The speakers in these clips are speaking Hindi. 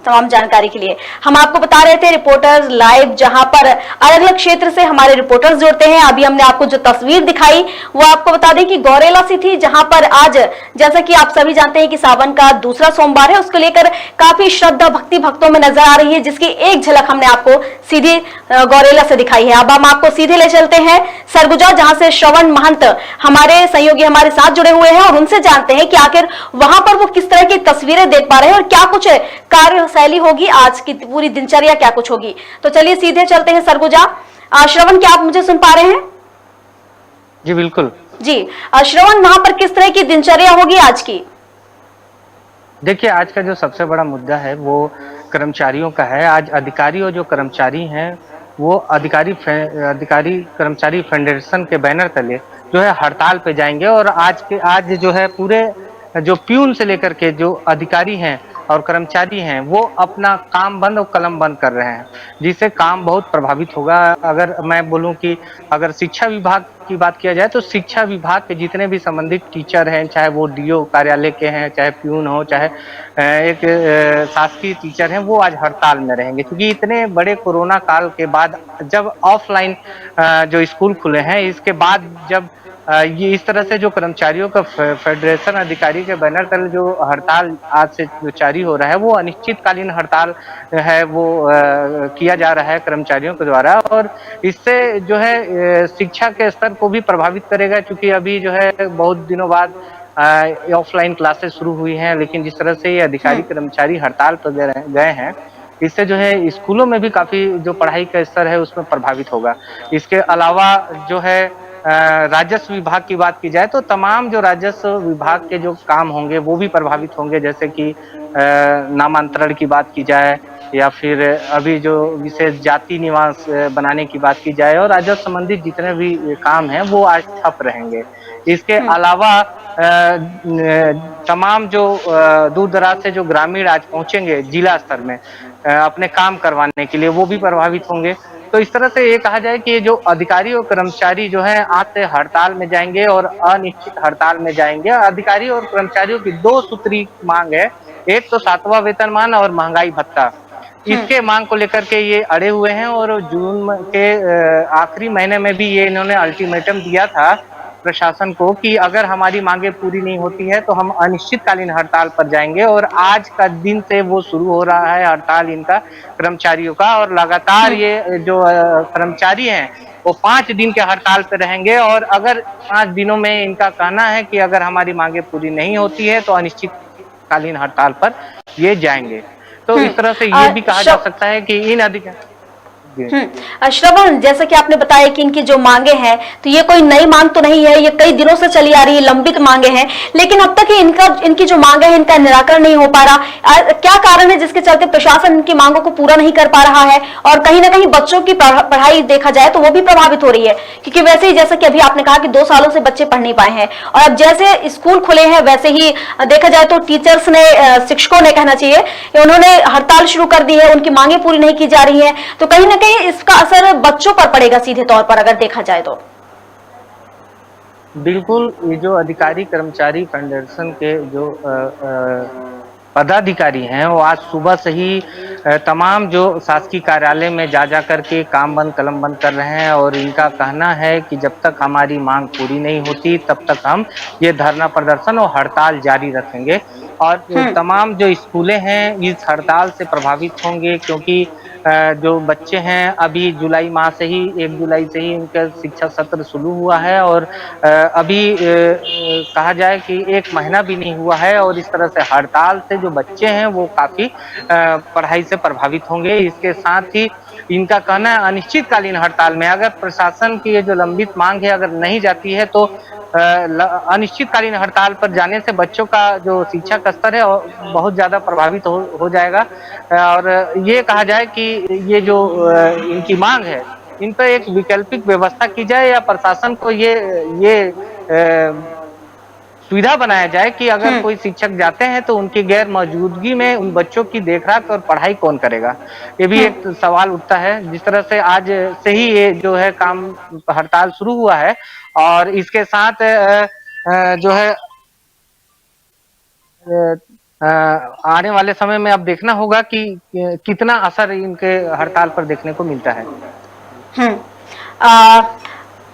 तमाम जानकारी के लिए। हम आपको बता रहे थे रिपोर्टर्स लाइव, जहां पर अलग अलग क्षेत्र से हमारे रिपोर्टर्स जुड़ते हैं। अभी हमने आपको जो तस्वीर दिखाई वो आपको बता दें कि गौरेला से थी, जहां पर आज जैसा कि आप सभी जानते हैं कि सावन का दूसरा सोमवार है, उसको लेकर काफी श्रद्धा भक्ति भक्तों में नजर आ रही है, जिसकी एक झलक हमने आपको सीधी गौरेला से दिखाई है। अब हम आपको सीधे ले चलते हैं सरगुजा, जहां से श्रवण महंत हमारे सहयोगी हमारे साथ जुड़े हुए हैं और उनसे जानते हैं कि आखिर वहां पर वो किस तरह की तस्वीरें देख पा रहे हैं और क्या कुछ कार्यशैली होगी, आज की पूरी दिनचर्या क्या कुछ होगी। तो चलिए सीधे चलते हैं सरगुजा। श्रवण, क्या आप मुझे सुन पा रहे हैं? जी बिल्कुल जी। श्रवण, वहां पर किस तरह की दिनचर्या होगी आज की? देखिए, आज का जो सबसे बड़ा मुद्दा है वो कर्मचारियों का है। आज अधिकारी और जो कर्मचारी हैं वो अधिकारी कर्मचारी फेडरेशन के बैनर तले जो है हड़ताल पे जाएंगे और आज जो है पूरे जो प्यून से लेकर के जो अधिकारी हैं और कर्मचारी हैं वो अपना काम बंद और कलम बंद कर रहे हैं, जिससे काम बहुत प्रभावित होगा। अगर मैं बोलूं कि अगर शिक्षा विभाग की बात किया जाए तो शिक्षा विभाग के जितने भी संबंधित टीचर हैं, चाहे वो डीओ कार्यालय के हैं, चाहे प्यून हो, चाहे एक शासकीय टीचर हैं, वो आज हड़ताल में रहेंगे, क्योंकि इतने बड़े कोरोना काल के बाद जब ऑफलाइन जो स्कूल खुले हैं, इसके बाद जब ये इस तरह से जो कर्मचारियों का फेडरेशन अधिकारी के बैनर तले जो हड़ताल आज से जो जारी हो रहा है वो अनिश्चितकालीन हड़ताल है वो किया जा रहा है कर्मचारियों के द्वारा, और इससे जो है शिक्षा के स्तर को भी प्रभावित करेगा, क्योंकि अभी जो है बहुत दिनों बाद ऑफलाइन क्लासेस शुरू हुई हैं, लेकिन जिस तरह से ये अधिकारी कर्मचारी हड़ताल पर गए हैं, इससे जो है स्कूलों में भी काफी जो पढ़ाई का स्तर है उसमें प्रभावित होगा। इसके अलावा जो है राजस्व विभाग की बात की जाए तो तमाम जो राजस्व विभाग के जो काम होंगे वो भी प्रभावित होंगे, जैसे कि नामांतरण की बात की जाए या फिर अभी जो विशेष जाति निवास बनाने की बात की जाए, और राजस्व संबंधित जितने भी काम हैं वो आज ठप रहेंगे। इसके अलावा तमाम जो दूर दराज से जो ग्रामीण आज पहुंचेंगे जिला स्तर में अपने काम करवाने के लिए, वो भी प्रभावित होंगे। तो इस तरह से ये कहा जाए कि जो अधिकारी और कर्मचारी जो हैं आज से हड़ताल में जाएंगे और अनिश्चित हड़ताल में जाएंगे। अधिकारी और कर्मचारियों की दो सूत्री मांग है, एक तो 7वां वेतनमान और महंगाई भत्ता। इसके मांग को लेकर के ये अड़े हुए हैं और जून के आखिरी महीने में भी ये इन्होंने अल्टीमेटम दिया था प्रशासन को कि अगर हमारी मांगे पूरी नहीं होती है तो हम अनिश्चितकालीन हड़ताल पर जाएंगे, और आज का दिन से वो शुरू हो रहा है हड़ताल इनका कर्मचारियों का, और लगातार ये जो कर्मचारी हैं वो 5 दिन के हड़ताल पर रहेंगे, और अगर 5 दिनों में इनका कहना है कि अगर हमारी मांगे पूरी नहीं होती है तो अनिश्चितकालीन हड़ताल पर ये जाएंगे। तो इस तरह से ये भी कहा जा सकता है कि इन अधिकारी श्रवण, जैसा कि आपने बताया कि इनकी जो मांगे हैं तो ये कोई नई मांग तो नहीं है, ये कई दिनों से चली आ रही है, लंबित मांगे हैं, लेकिन अब तक इनकी जो मांगे हैं इनका निराकरण नहीं हो पा रहा। क्या कारण है जिसके चलते प्रशासन इनकी मांगों को पूरा नहीं कर पा रहा है? और कहीं ना कहीं बच्चों की पढ़ाई देखा जाए तो वो भी प्रभावित हो रही है, क्योंकि वैसे ही जैसा कि अभी आपने कहा कि 2 सालों से बच्चे पढ़ नहीं पाए हैं, और अब जैसे स्कूल खुले हैं वैसे ही देखा जाए तो टीचर्स ने, शिक्षकों ने कहना चाहिए, उन्होंने हड़ताल शुरू कर दी है, उनकी मांगे पूरी नहीं की जा रही है, तो कहीं ना कहीं इसका असर बच्चों पर पड़ेगा सीधे तौर पर अगर देखा जाए तो। बिल्कुल, ये जो अधिकारी कर्मचारी फेडरेशन के जो पदाधिकारी हैं वो आज सुबह से ही तमाम जो शासकीय कार्यालय में जा करके काम बंद कलम बंद कर रहे हैं, और इनका कहना है कि जब तक हमारी मांग पूरी नहीं होती तब तक हम ये धरना प्रदर्शन और हड़ताल जारी रखेंगे। और तमाम जो स्कूलें हैं इस हड़ताल से प्रभावित होंगे, क्योंकि जो बच्चे हैं अभी जुलाई माह से ही 1 जुलाई से ही उनका शिक्षा सत्र शुरू हुआ है, और अभी कहा जाए कि 1 महीना भी नहीं हुआ है, और इस तरह से हड़ताल से जो बच्चे हैं वो काफी पढ़ाई से प्रभावित होंगे। इसके साथ ही इनका कहना है अनिश्चितकालीन हड़ताल में अगर प्रशासन की ये जो लंबित मांग है अगर नहीं जाती है तो अनिश्चितकालीन हड़ताल पर जाने से बच्चों का जो शिक्षा का स्तर है बहुत ज्यादा प्रभावित हो जाएगा। और ये कहा जाए कि ये जो इनकी मांग है इन पर एक वैकल्पिक व्यवस्था की जाए, या प्रशासन को ये सुविधा बनाया जाए कि अगर कोई शिक्षक जाते हैं तो उनकी गैर मौजूदगी में उन बच्चों की देखरेख और पढ़ाई कौन करेगा, ये भी एक सवाल उठता है। जिस तरह से आज से ही ये जो है काम हड़ताल शुरू हुआ है, और इसके साथ जो है आने वाले समय में अब देखना होगा कि कितना असर इनके हड़ताल पर देखने को मिलता है।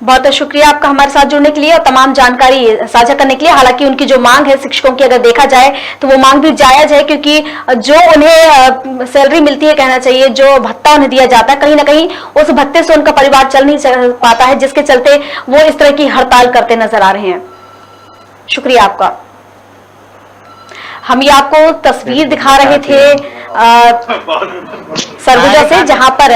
बहुत बहुत शुक्रिया आपका हमारे साथ जुड़ने के लिए और तमाम जानकारी साझा करने के लिए। हालांकि उनकी जो मांग है शिक्षकों की अगर देखा जाए तो वो मांग भी जायज है, क्योंकि जो उन्हें सैलरी मिलती है, कहना चाहिए जो भत्ता उन्हें दिया जाता है, कहीं ना कहीं उस भत्ते से उनका परिवार चल नहीं पाता है, जिसके चलते वो इस तरह की हड़ताल करते नजर आ रहे हैं। शुक्रिया आपका। हम ये आपको तस्वीर दिखा रहे थे सरगुजा से, जहां पर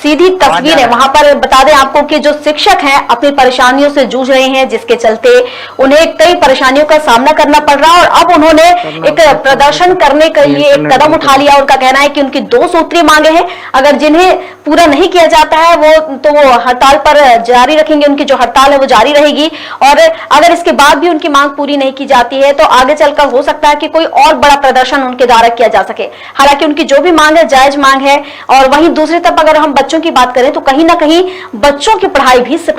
सीधी तस्वीर है। वहां पर बता दें आपको कि जो शिक्षक हैं अपनी परेशानियों से जूझ रहे हैं, जिसके चलते उन्हें कई परेशानियों का सामना करना पड़ रहा है, और अब उन्होंने एक प्रदर्शन करने के लिए एक कदम उठा लिया। उनका कहना है कि उनकी 2 सूत्रीय मांगे हैं, अगर जिन्हें पूरा नहीं किया जाता है वो हड़ताल पर जारी रखेंगे, उनकी जो हड़ताल है वो जारी रहेगी। और अगर इसके बाद भी उनकी मांग पूरी नहीं की जाती है तो आगे चलकर हो सकता है कि कोई और बड़ा प्रदर्शन उनके द्वारा किया जा सके। हालांकि उनकी जो भी मांग है जायज मांग है। और वहीं दूसरी तरफ अगर हम बच्चों की बात करें तो कहीं ना कहीं बच्चों की पढ़ाई भी